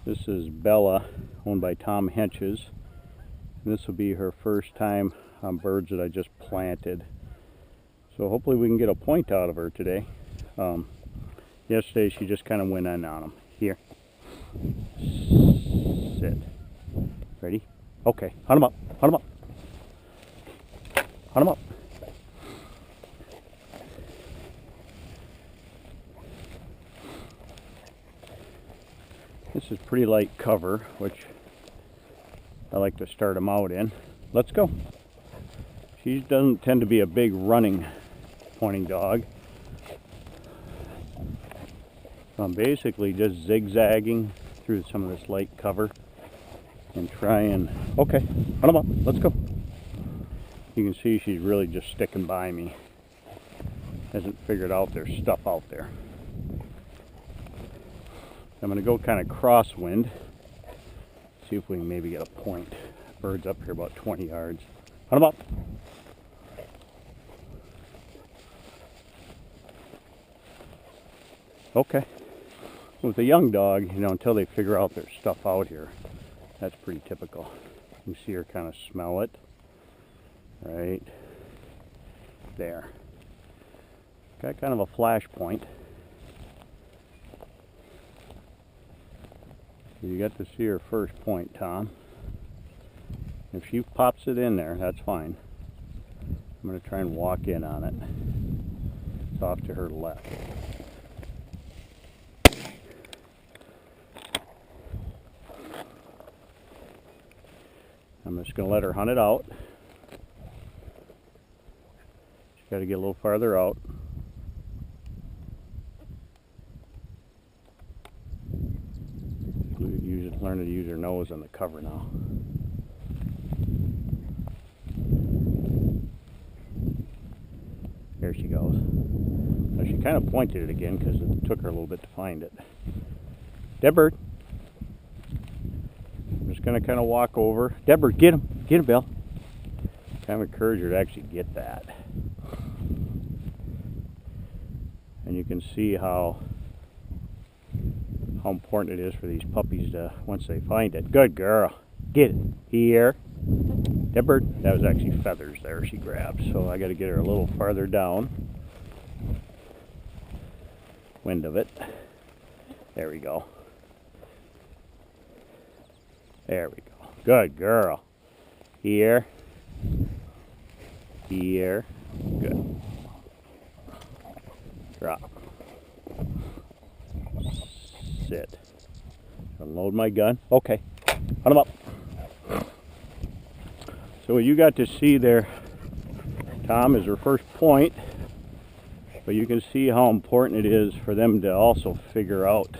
This is Bella, owned by Tom Hentges. This will be her first time on birds that I just planted. So hopefully we can get a point out of her today. Yesterday she just kind of went in on them. Here. Sit. Ready? Okay. Hunt them up. Hunt them up. Hunt them up. This is pretty light cover, which I like to start them out in. Let's go. She doesn't tend to be a big running pointing dog. So I'm basically just zigzagging through some of this light cover and trying. Okay, hunt them up. Let's go. You can see she's really just sticking by me. Hasn't figured out there's stuff out there. I'm going to go kind of crosswind, see if we can maybe get a point. Bird's up here about 20 yards. Hunt them up. Okay. With a young dog, until they figure out there's stuff out here, that's pretty typical. You see her kind of smell it. Right there. Got kind of a flash point. You got to see her first point, Tom. If she pops it in there, that's fine. I'm going to try and walk in on it. It's off to her left. I'm just going to let her hunt it out. She's got to get a little farther out. Learn to use her nose on the cover now. There she goes. Now she kind of pointed it again because it took her a little bit to find it. Dead bird. I'm just going to kind of walk over. Dead bird, get him. Get him, Bill. Kind of encourage her to actually get that. And you can see how important it is for these puppies to, once they find it. Good girl. Get it. Here. Dead bird. That was actually feathers there she grabbed. So I got to get her a little farther down. Wind of it. There we go. There we go. Good girl. Here. Here. Good. Drop. Sit. Unload my gun. Okay. Hunt them up. So what you got to see there, Tom, is her first point. But you can see how important it is for them to also figure out,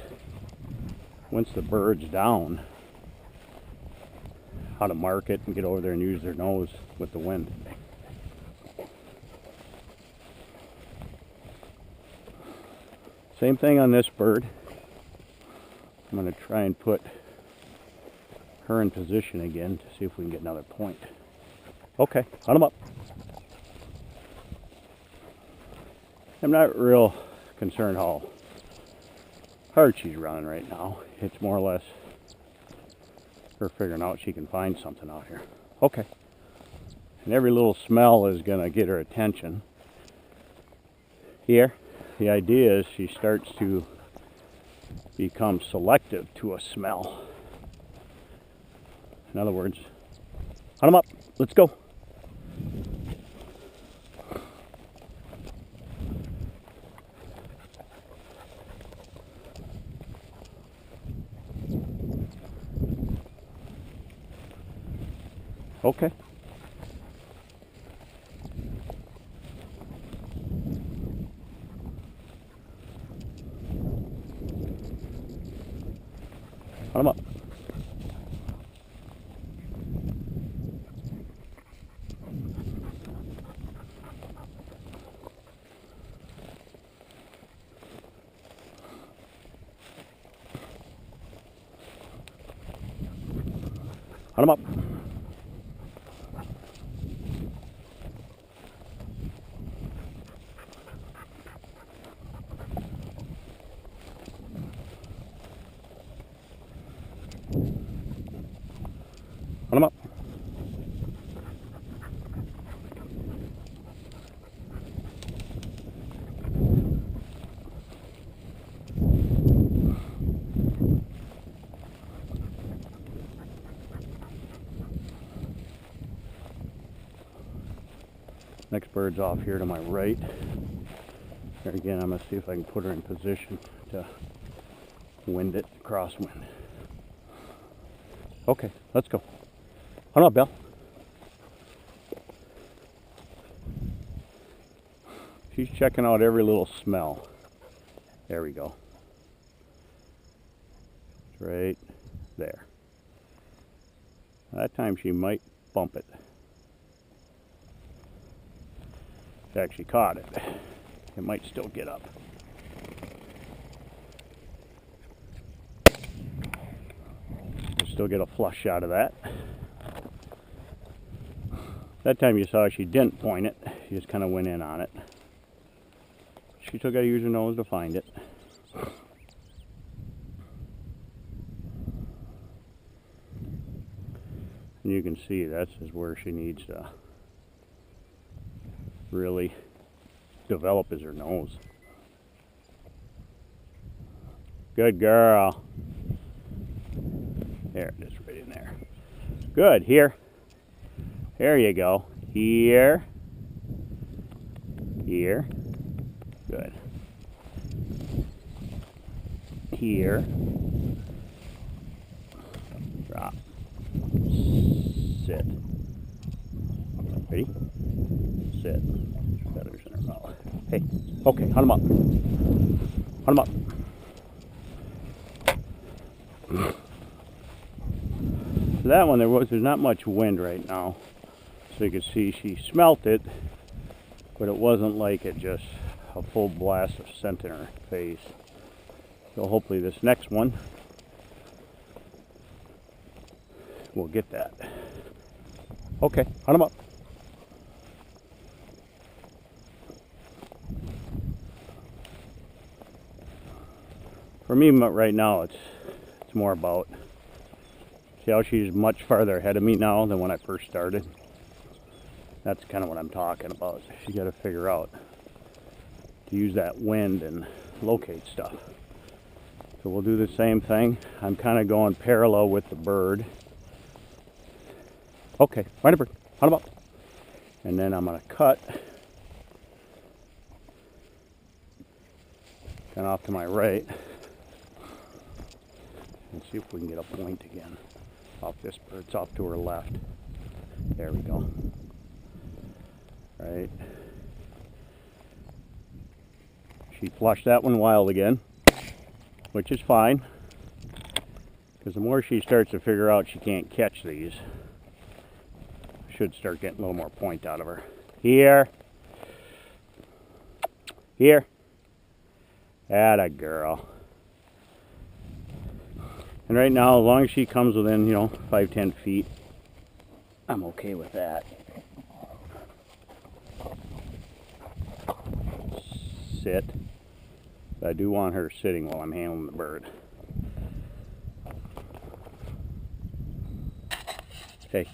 once the bird's down, how to mark it and get over there and use their nose with the wind. Same thing on this bird. I'm going to try and put her in position again to see if we can get another point. Okay, hunt them up. I'm not real concerned how hard she's running right now. It's more or less her figuring out she can find something out here. Okay. And every little smell is going to get her attention. Here, the idea is she starts to become selective to a smell. In other words, hunt them up. Let's go. Okay. Hunt them up. Hunt them up. Hunt 'em up. Next bird's off here to my right. There again, I'm going to see if I can put her in position to wind it, crosswind. Okay, let's go. Hunt up, Belle. She's checking out every little smell. There we go. It's right there. That time she might bump it. She actually caught it. It might still get up. We'll still get a flush shot of that. That time you saw she didn't point it. She just kind of went in on it. She still got to use her nose to find it. And you can see that's where she needs to really develop, is her nose. Good girl. There it is, right in there. Good. Here. There you go. Here. Here. Good. Here. Drop. Sit. Ready? Sit. Feathers in her mouth. Hey. Okay, hunt 'em up. Hunt 'em up. So that one, there's not much wind right now. So you can see she smelt it, but it wasn't like it just a full blast of scent in her face. So hopefully this next one will get that. Okay, hunt 'em up. For me right now, it's more about, see how she's much farther ahead of me now than when I first started. That's kind of what I'm talking about. She got to figure out to use that wind and locate stuff. So we'll do the same thing. I'm kind of going parallel with the bird. Okay, find a bird, hunt 'em up. And then I'm going to cut kind of off to my right and see if we can get a point again off this bird. It's off to her left. There we go. Right. She flushed that one wild again, which is fine, because the more she starts to figure out she can't catch these, should start getting a little more point out of her. Here. Here. Atta girl. And right now, as long as she comes within, 5-10 feet, I'm okay with that. Sit. But I do want her sitting while I'm handling the bird. Okay.